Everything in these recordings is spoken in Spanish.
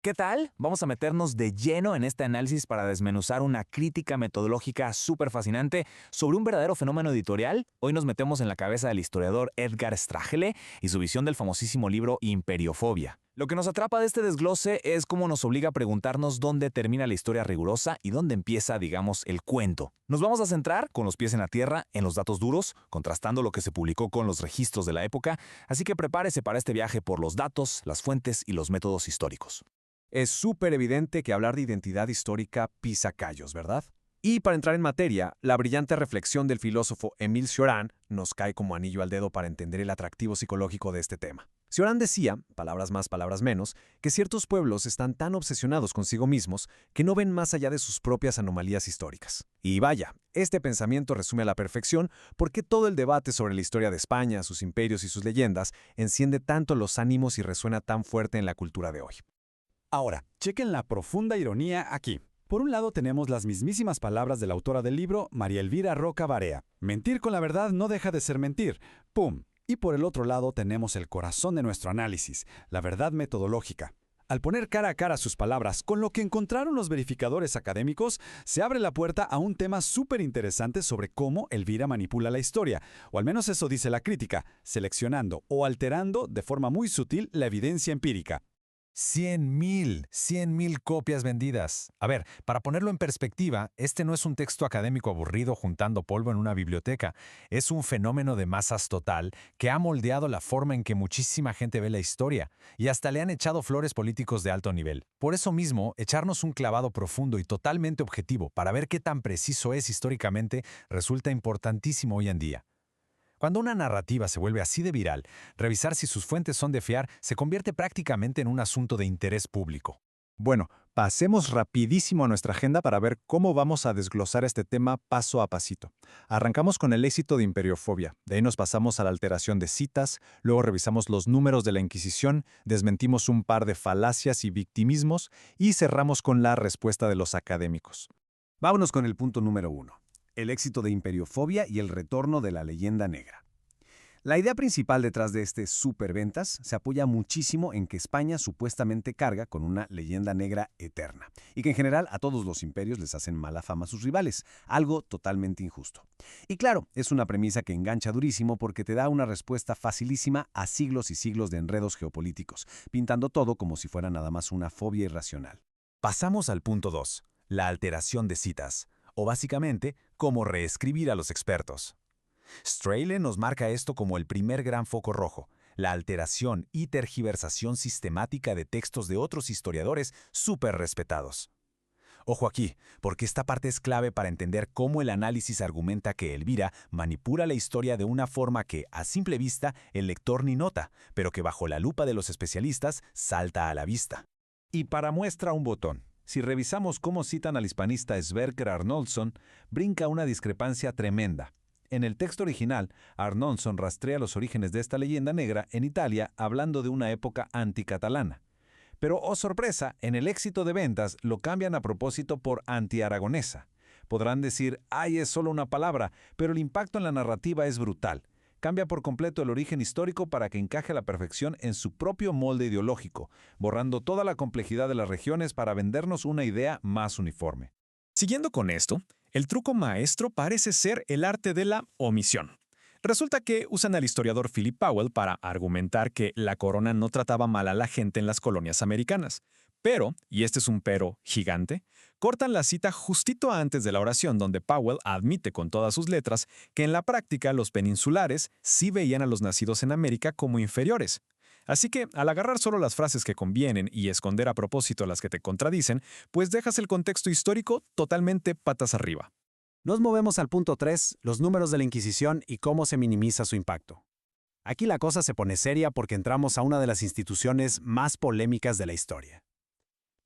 ¿Qué tal? Vamos a meternos de lleno en este análisis para desmenuzar una crítica metodológica súper fascinante sobre un verdadero fenómeno editorial. Hoy nos metemos en la cabeza del historiador Edgar Stragele y su visión del famosísimo libro Imperiofobia. Lo que nos atrapa de este desglose es cómo nos obliga a preguntarnos dónde termina la historia rigurosa y dónde empieza, digamos, el cuento. Nos vamos a centrar, con los pies en la tierra, en los datos duros, contrastando lo que se publicó con los registros de la época, así que prepárese para este viaje por los datos, las fuentes y los métodos históricos. Es súper evidente que hablar de identidad histórica pisa callos, ¿verdad? Y para entrar en materia, la brillante reflexión del filósofo Émile Cioran nos cae como anillo al dedo para entender el atractivo psicológico de este tema. Cioran decía, palabras más, palabras menos, que ciertos pueblos están tan obsesionados consigo mismos que no ven más allá de sus propias anomalías históricas. Y vaya, este pensamiento resume a la perfección por qué todo el debate sobre la historia de España, sus imperios y sus leyendas enciende tanto los ánimos y resuena tan fuerte en la cultura de hoy. Ahora, chequen la profunda ironía aquí. Por un lado tenemos las mismísimas palabras de la autora del libro, María Elvira Roca Barea. Mentir con la verdad no deja de ser mentir. ¡Pum! Y por el otro lado tenemos el corazón de nuestro análisis, la verdad metodológica. Al poner cara a cara sus palabras con lo que encontraron los verificadores académicos, se abre la puerta a un tema súper interesante sobre cómo Elvira manipula la historia, o al menos eso dice la crítica, seleccionando o alterando de forma muy sutil la evidencia empírica. 100,000 copias vendidas. A ver, para ponerlo en perspectiva, este no es un texto académico aburrido juntando polvo en una biblioteca. Es un fenómeno de masas total que ha moldeado la forma en que muchísima gente ve la historia y hasta le han echado flores políticos de alto nivel. Por eso mismo, echarnos un clavado profundo y totalmente objetivo para ver qué tan preciso es históricamente resulta importantísimo hoy en día. Cuando una narrativa se vuelve así de viral, revisar si sus fuentes son de fiar se convierte prácticamente en un asunto de interés público. Bueno, pasemos rapidísimo a nuestra agenda para ver cómo vamos a desglosar este tema paso a pasito. Arrancamos con el éxito de Imperiofobia, de ahí nos pasamos a la alteración de citas, luego revisamos los números de la Inquisición, desmentimos un par de falacias y victimismos y cerramos con la respuesta de los académicos. Vámonos con el punto número 1. El éxito de Imperiofobia y el retorno de la leyenda negra. La idea principal detrás de este superventas se apoya muchísimo en que España supuestamente carga con una leyenda negra eterna y que en general a todos los imperios les hacen mala fama a sus rivales, algo totalmente injusto. Y claro, es una premisa que engancha durísimo porque te da una respuesta facilísima a siglos y siglos de enredos geopolíticos, pintando todo como si fuera nada más una fobia irracional. Pasamos al punto 2, la alteración de citas, o básicamente, cómo reescribir a los expertos. Stragele nos marca esto como el primer gran foco rojo, la alteración y tergiversación sistemática de textos de otros historiadores súper respetados. Ojo aquí, porque esta parte es clave para entender cómo el análisis argumenta que Elvira manipula la historia de una forma que, a simple vista, el lector ni nota, pero que bajo la lupa de los especialistas salta a la vista. Y para muestra un botón. Si revisamos cómo citan al hispanista Sverker Arnoldsson, brinca una discrepancia tremenda. En el texto original, Arnoldsson rastrea los orígenes de esta leyenda negra en Italia hablando de una época anticatalana. Pero, oh sorpresa, en el éxito de ventas lo cambian a propósito por anti-aragonesa. Podrán decir, ¡ay, es solo una palabra!, pero el impacto en la narrativa es brutal. Cambia por completo el origen histórico para que encaje a la perfección en su propio molde ideológico, borrando toda la complejidad de las regiones para vendernos una idea más uniforme. Siguiendo con esto, el truco maestro parece ser el arte de la omisión. Resulta que usan al historiador Philip Powell para argumentar que la corona no trataba mal a la gente en las colonias americanas. Pero, y este es un pero gigante, cortan la cita justito antes de la oración donde Powell admite con todas sus letras que en la práctica los peninsulares sí veían a los nacidos en América como inferiores. Así que, al agarrar solo las frases que convienen y esconder a propósito las que te contradicen, pues dejas el contexto histórico totalmente patas arriba. Nos movemos al punto 3, los números de la Inquisición y cómo se minimiza su impacto. Aquí la cosa se pone seria porque entramos a una de las instituciones más polémicas de la historia.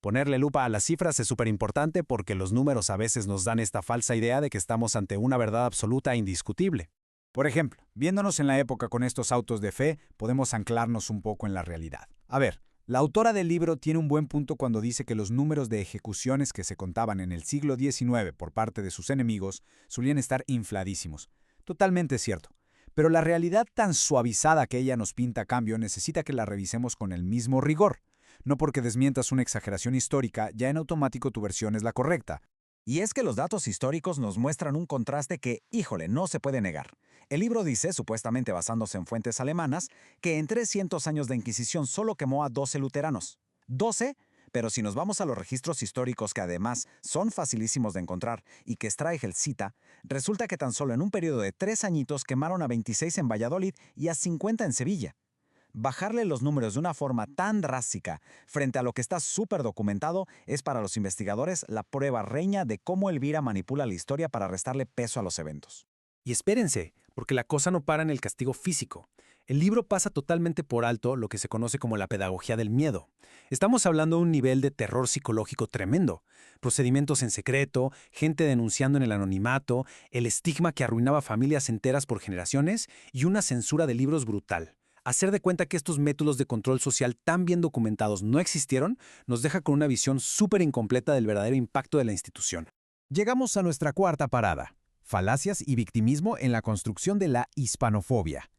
Ponerle lupa a las cifras es súper importante porque los números a veces nos dan esta falsa idea de que estamos ante una verdad absoluta e indiscutible. Por ejemplo, viéndonos en la época con estos autos de fe, podemos anclarnos un poco en la realidad. A ver, la autora del libro tiene un buen punto cuando dice que los números de ejecuciones que se contaban en el siglo XIX por parte de sus enemigos solían estar infladísimos. Totalmente cierto. Pero la realidad tan suavizada que ella nos pinta a cambio necesita que la revisemos con el mismo rigor. No porque desmientas una exageración histórica, ya en automático tu versión es la correcta. Y es que los datos históricos nos muestran un contraste que, híjole, no se puede negar. El libro dice, supuestamente basándose en fuentes alemanas, que en 300 años de Inquisición solo quemó a 12 luteranos. 12, pero si nos vamos a los registros históricos que además son facilísimos de encontrar y que Straichel cita, resulta que tan solo en un periodo de 3 añitos quemaron a 26 en Valladolid y a 50 en Sevilla. Bajarle los números de una forma tan drástica frente a lo que está súper documentado es para los investigadores la prueba reña de cómo Elvira manipula la historia para restarle peso a los eventos. Y espérense, porque la cosa no para en el castigo físico. El libro pasa totalmente por alto lo que se conoce como la pedagogía del miedo. Estamos hablando de un nivel de terror psicológico tremendo. Procedimientos en secreto, gente denunciando en el anonimato, el estigma que arruinaba familias enteras por generaciones y una censura de libros brutal. Hacer de cuenta que estos métodos de control social tan bien documentados no existieron nos deja con una visión súper incompleta del verdadero impacto de la institución. Llegamos a nuestra cuarta parada: falacias y victimismo en la construcción de la hispanofobia.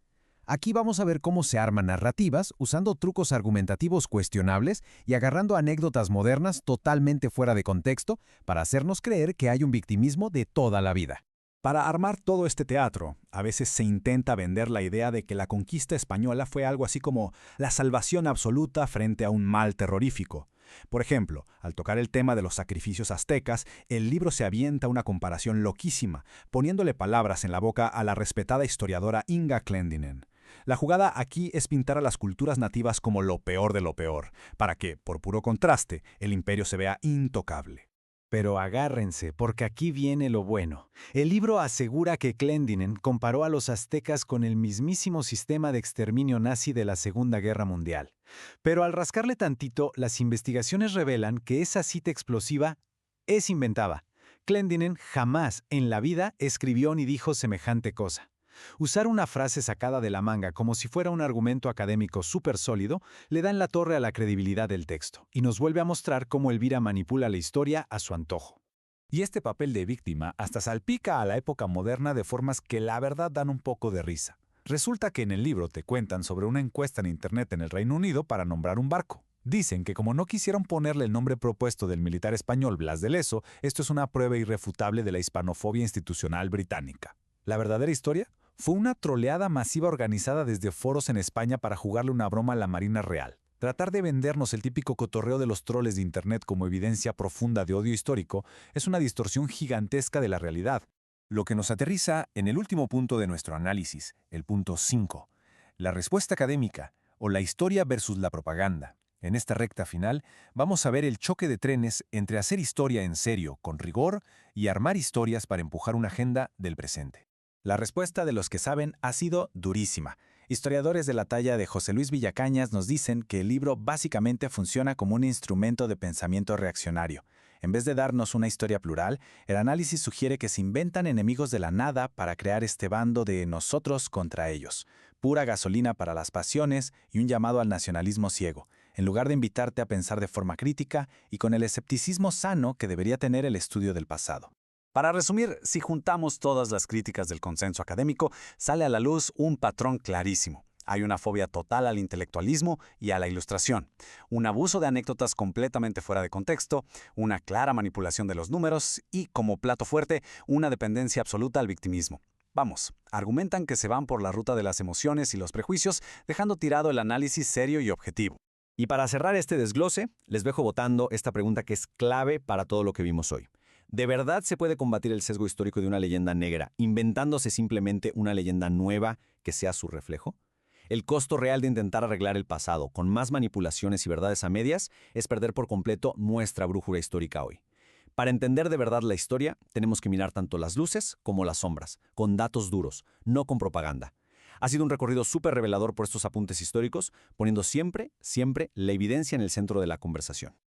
Aquí vamos a ver cómo se arman narrativas usando trucos argumentativos cuestionables y agarrando anécdotas modernas totalmente fuera de contexto para hacernos creer que hay un victimismo de toda la vida. Para armar todo este teatro, a veces se intenta vender la idea de que la conquista española fue algo así como la salvación absoluta frente a un mal terrorífico. Por ejemplo, al tocar el tema de los sacrificios aztecas, el libro se avienta una comparación loquísima, poniéndole palabras en la boca a la respetada historiadora Inga Clendinen. La jugada aquí es pintar a las culturas nativas como lo peor de lo peor, para que, por puro contraste, el imperio se vea intocable. Pero agárrense, porque aquí viene lo bueno. El libro asegura que Clendinen comparó a los aztecas con el mismísimo sistema de exterminio nazi de la Segunda Guerra Mundial. Pero al rascarle tantito, las investigaciones revelan que esa cita explosiva es inventada. Clendinen jamás en la vida escribió ni dijo semejante cosa. Usar una frase sacada de la manga como si fuera un argumento académico súper sólido le da en la torre a la credibilidad del texto y nos vuelve a mostrar cómo Elvira manipula la historia a su antojo. Y este papel de víctima hasta salpica a la época moderna de formas que la verdad dan un poco de risa. Resulta que en el libro te cuentan sobre una encuesta en internet en el Reino Unido para nombrar un barco. Dicen que como no quisieron ponerle el nombre propuesto del militar español Blas de Lezo, esto es una prueba irrefutable de la hispanofobia institucional británica. ¿La verdadera historia? Fue una troleada masiva organizada desde foros en España para jugarle una broma a la Marina Real. Tratar de vendernos el típico cotorreo de los troles de Internet como evidencia profunda de odio histórico es una distorsión gigantesca de la realidad. Lo que nos aterriza en el último punto de nuestro análisis, el punto 5, la respuesta académica o la historia versus la propaganda. En esta recta final vamos a ver el choque de trenes entre hacer historia en serio, con rigor, y armar historias para empujar una agenda del presente. La respuesta de los que saben ha sido durísima. Historiadores de la talla de José Luis Villacañas nos dicen que el libro básicamente funciona como un instrumento de pensamiento reaccionario. En vez de darnos una historia plural, el análisis sugiere que se inventan enemigos de la nada para crear este bando de nosotros contra ellos. Pura gasolina para las pasiones y un llamado al nacionalismo ciego, en lugar de invitarte a pensar de forma crítica y con el escepticismo sano que debería tener el estudio del pasado. Para resumir, si juntamos todas las críticas del consenso académico, sale a la luz un patrón clarísimo. Hay una fobia total al intelectualismo y a la ilustración, un abuso de anécdotas completamente fuera de contexto, una clara manipulación de los números y, como plato fuerte, una dependencia absoluta al victimismo. Vamos, argumentan que se van por la ruta de las emociones y los prejuicios, dejando tirado el análisis serio y objetivo. Y para cerrar este desglose, les dejo votando esta pregunta que es clave para todo lo que vimos hoy. ¿De verdad se puede combatir el sesgo histórico de una leyenda negra inventándose simplemente una leyenda nueva que sea su reflejo? El costo real de intentar arreglar el pasado con más manipulaciones y verdades a medias es perder por completo nuestra brújula histórica hoy. Para entender de verdad la historia, tenemos que mirar tanto las luces como las sombras, con datos duros, no con propaganda. Ha sido un recorrido súper revelador por estos apuntes históricos, poniendo siempre la evidencia en el centro de la conversación.